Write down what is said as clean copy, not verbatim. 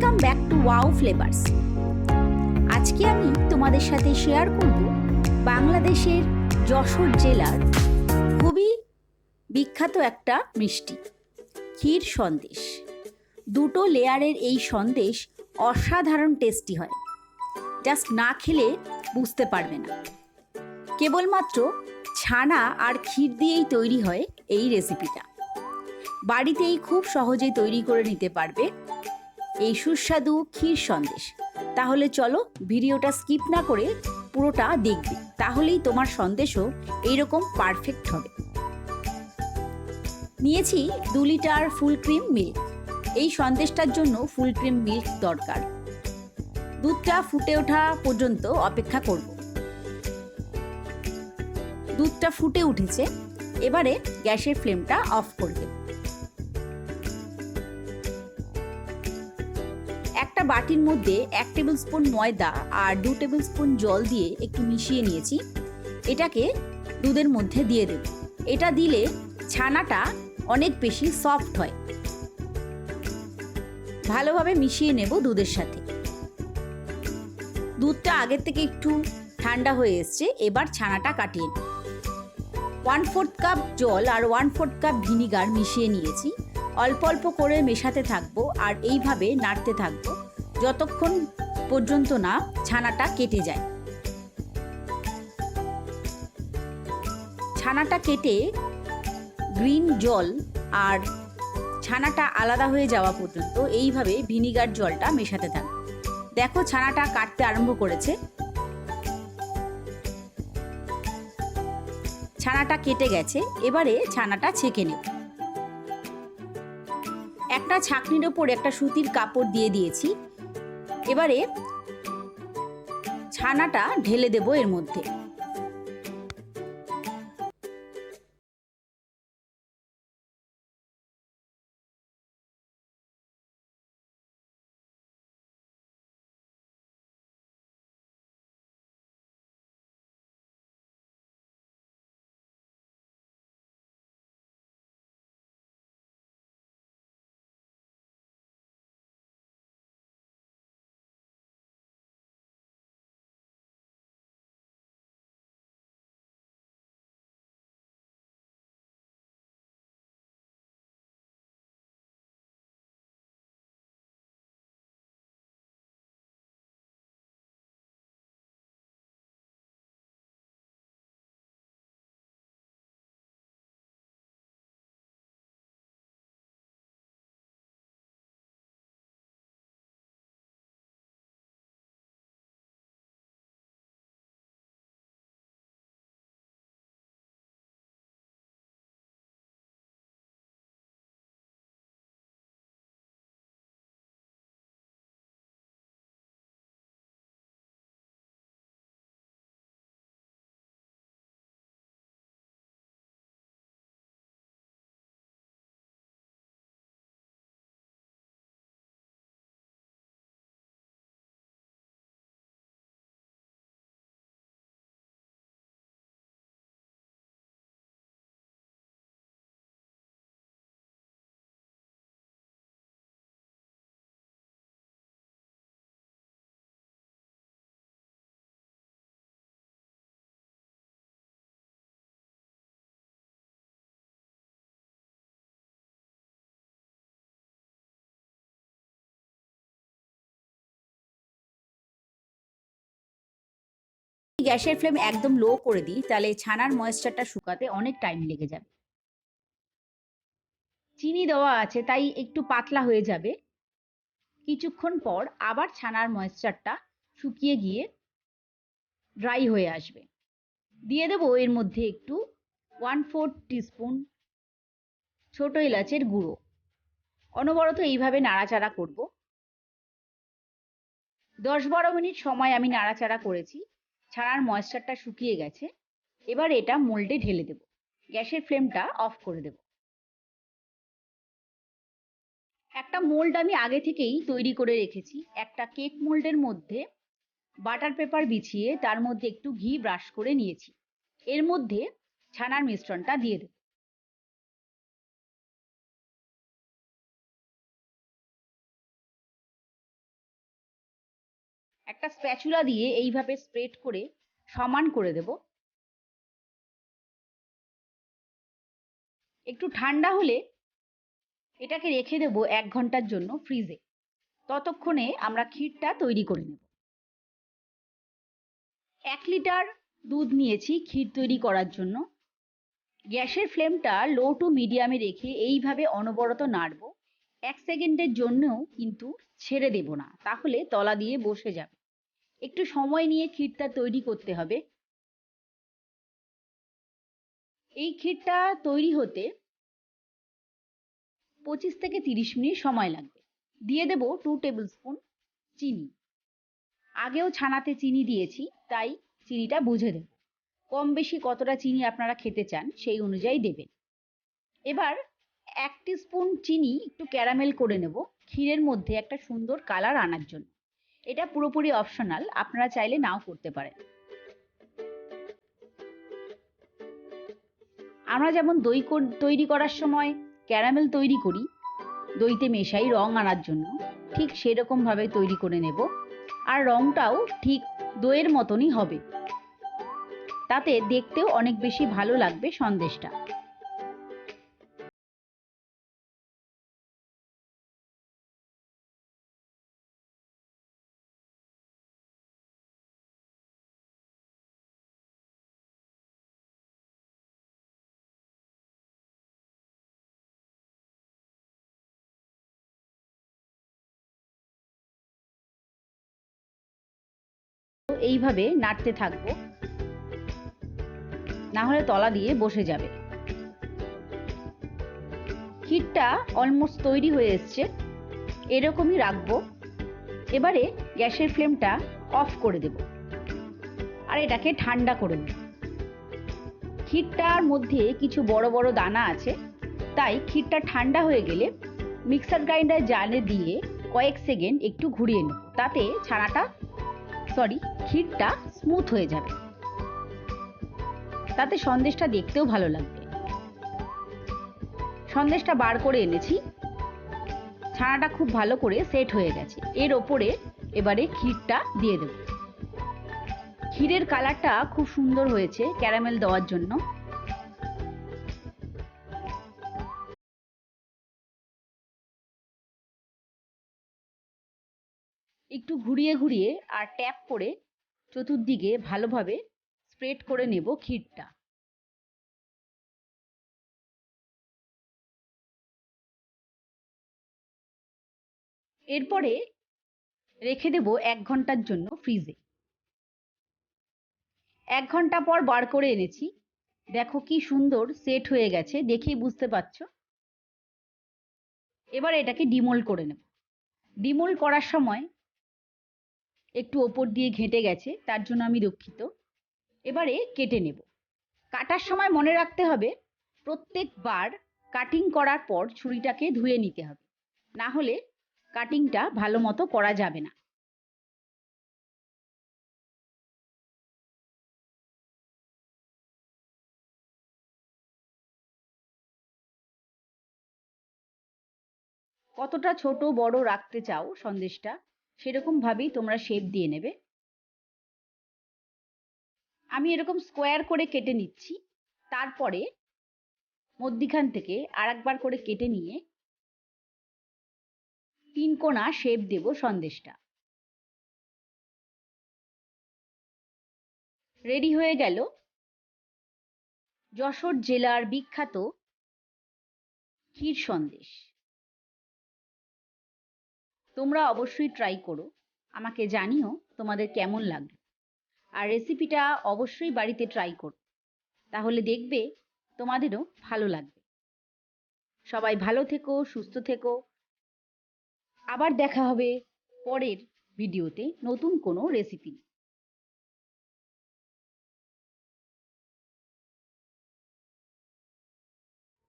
Welcome back to wow flavours. আজকে আমি তোমাদের সাথে শেয়ার করব বাংলাদেশের যশোর জেলার খুবই বিখ্যাত একটা মিষ্টি ক্ষীর সন্দেশ। দুটো লেয়ারের এই সন্দেশ অসাধারণ টেস্টি হয়, জাস্ট না খেলে বুঝতে পারবে না। কেবলমাত্র ছানা আর ক্ষীর দিয়েই তৈরি হয় এই রেসিপিটা। বাড়িতেই খুব সহজেই তৈরি করে নিতে পারবে এই সুস্বাদু ক্ষীর সন্দেশ। তাহলে চলো ভিডিওটা স্কিপ না করে পুরোটা দেখবে, তাহলেই তোমার সন্দেশও এইরকম পারফেক্ট হবে। নিয়েছি 2 লিটার ফুল ক্রিম মিল্ক। এই সন্দেশটার জন্য ফুল ক্রিম মিল্ক দরকার। দুধটা ফুটে ওঠা পর্যন্ত অপেক্ষা করব। দুধটা ফুটে উঠেছে, এবারে গ্যাসের ফ্লেমটা অফ করে দেব। একটা বাটির মধ্যে 1 টেবিল স্পুন ময়দা আর 2 টেবিল স্পুন জল দিয়ে একটু মিশিয়ে নিয়েছি। এটাকে দুধের মধ্যে দিয়ে দেব। এটা দিলে ছানাটা অনেক বেশি সফট হয়। ভালোভাবে মিশিয়ে নেব দুধের সাথে। দুধটা আগের থেকে একটু ঠান্ডা হয়ে এসছে, এবার ছানাটা কাটিয়ে নেব। 1/4 কাপ জল আর 1/4 কাপ ভিনিগার মিশিয়ে নিয়েছি। অল্প অল্প করে মেশাতে থাকবো আর এইভাবে নাড়তে থাকবো যতক্ষণ পর্যন্ত না ছানাটা কেটে যায়। ছানাটা কেটে গ্রিন জল আর ছানাটা আলাদা হয়ে যাওয়া পর্যন্ত এইভাবে ভিনিগার জলটা মেশাতে থাকবো। দেখো ছানাটা কাটতে আরম্ভ করেছে। ছানাটা কেটে গেছে, এবারে ছানাটা ছেঁকে নেব। একটা ছাঁকনির ওপর একটা সুতির কাপড় দিয়ে দিয়েছি। এবারে ছানাটা ঢেলে দেব এর মধ্যে। গ্যাসের ফ্লেম একদম লো করে দিই, তাহলে ছানার ময়েশ্চারটা শুকাতে অনেক টাইম লেগে যাবে। চিনি দেওয়া আছে তাই একটু পাতলা হয়ে যাবে। কিছুক্ষণ পর আবার ছানার ময়েশ্চারটা শুকিয়ে গিয়ে ড্রাই হয়ে আসবে। দিয়ে দেবো এর মধ্যে একটু 1/4 টিস্পুন ছোট এলাচের গুঁড়ো। অনবরত এইভাবে নাড়াচাড়া করব। 10-12 মিনিট সময় আমি নাড়াচাড়া করেছি। ছানার ময়েশ্চারটা শুকিয়ে গেছে। এবার এটা মোল্ডে ঢেলে দেব। গ্যাসের ফ্লেমটা অফ করে দেব। একটা মোল্ড আমি আগে থেকেই তৈরি করে রেখেছি। একটা কেক মোল্ডের মধ্যে বাটার পেপার বিছিয়ে তার মধ্যে একটু ঘি ব্রাশ করে নিয়েছি। এর মধ্যে ছানার মিশ্রণটা দিয়ে দেব। একটা স্প্যাচুলা দিয়ে এইভাবে স্প্রেড করে সমান করে দেব। একটু ঠান্ডা হলে এটাকে রেখে দেব 1 ঘন্টার জন্য ফ্রিজে। ততক্ষণে আমরা ক্ষীরটা তৈরি করে নেব। 1 লিটার দুধ নিয়েছি ক্ষীর তৈরি করার জন্য। গ্যাসের ফ্লেমটা লো টু মিডিয়ামে রেখে এইভাবে অনবরত নাড়ব। 1 সেকেন্ডের জন্যও কিন্তু ছেড়ে দেব না, তাহলে তলা দিয়ে বসে যাবে। একটু সময় নিয়ে ক্ষীরটা তৈরি করতে হবে। এই ক্ষীরটা তৈরি হতে 25 থেকে 30 মিনিট সময় লাগবে। দিয়ে দেব 2 টেবিল স্পুন চিনি। আগেও ছানাতে চিনি দিয়েছি, তাই চিনিটা বুঝে দেব। কম বেশি কতটা চিনি আপনারা খেতে চান সেই অনুযায়ী দেবেন। এবার 1 টিস্পুন চিনি একটু ক্যারামেল করে নেব ক্ষীরের মধ্যে একটা সুন্দর কালার আনার জন্য। এটা পুরোপুরি অপশনাল, আপনারা চাইলে নাও করতে পারেন। আমরা যেমন দই তৈরি করার সময় ক্যারামেল তৈরি করি, দইতে মেশাই রং আনার জন্য, ঠিক সেরকম ভাবে তৈরি করে নেব। আর রংটাও ঠিক দইয়ের মতনই হবে, তাতে দেখতেও অনেক বেশি ভালো লাগবে সন্দেশটা। এইভাবে নাড়তে থাকবো, না হলে তলা দিয়ে বসে যাবে। ক্ষীরটা অলমোস্ট তৈরি হয়ে এসছে, এরকমই রাখবো। এবারে গ্যাসের ফ্লেমটা অফ করে দেব আর এটাকে ঠান্ডা করে নেব। ক্ষীরটার মধ্যে কিছু বড় বড় দানা আছে, তাই ক্ষীরটা ঠান্ডা হয়ে গেলে মিক্সার গ্রাইন্ডার জারে দিয়ে কয়েক সেকেন্ড একটু ঘুরিয়ে নেব, তাতে ক্ষীরটা স্মুথ হয়ে যাবে, তাতে সন্দেশটা দেখতেও ভালো লাগবে। সন্দেশটা বার করে এনেছি, ছানাটা খুব ভালো করে সেট হয়ে গেছে। এর ওপরে এবারে ক্ষীরটা দিয়ে দেব। ক্ষীরের কালারটা খুব সুন্দর হয়েছে ক্যারামেল দেওয়ার জন্য। একটু ঘুরিয়ে ঘুরিয়ে আর ট্যাপ করে চতুর্দিকে ভালোভাবে স্প্রেড করে নেব ক্ষীরটা। এরপরে রেখে দেব 1 ঘন্টার জন্য ফ্রিজে। 1 ঘন্টা পর বার করে এনেছি, দেখো কি সুন্দর সেট হয়ে গেছে, দেখেই বুঝতে পারছো। এবার এটাকে ডিমোল্ড করে নেব। ডিমোল্ড করার সময় একটু ওপর দিয়ে ঘেঁটে গেছে, তার জন্য আমি দুঃখিত। এবারে কেটে নেব। কাটার সময় মনে রাখতে হবে প্রত্যেকবার কাটিং করার পর ছুরিটাকে ধুয়ে নিতে হবে, না হলে কাটিংটা ভালো মতো করা যাবে না। কতটা ছোট বড় রাখতে চাও সন্দেশটা, সেরকম ভাবেই তোমরা শেপ দিয়ে নেবে। আমি এরকম স্কোয়ার করে কেটে নিচ্ছি, তারপরে মধ্যিখান থেকে আরেকবার করে কেটে নিয়ে 3 কোণা শেপ দেব সন্দেশটা। রেডি হয়ে গেল যশোর জেলার বিখ্যাত ক্ষীর সন্দেশ। তোমরা অবশ্যই ট্রাই করো, আমাকে জানিও তোমাদের কেমন লাগলো। আর রেসিপিটা অবশ্যই বাড়িতে ট্রাই করো, তাহলে দেখবে তোমাদেরও ভালো লাগবে। সবাই ভালো থেকো, সুস্থ থেকো। আবার দেখা হবে পরের ভিডিওতে নতুন কোনো রেসিপি।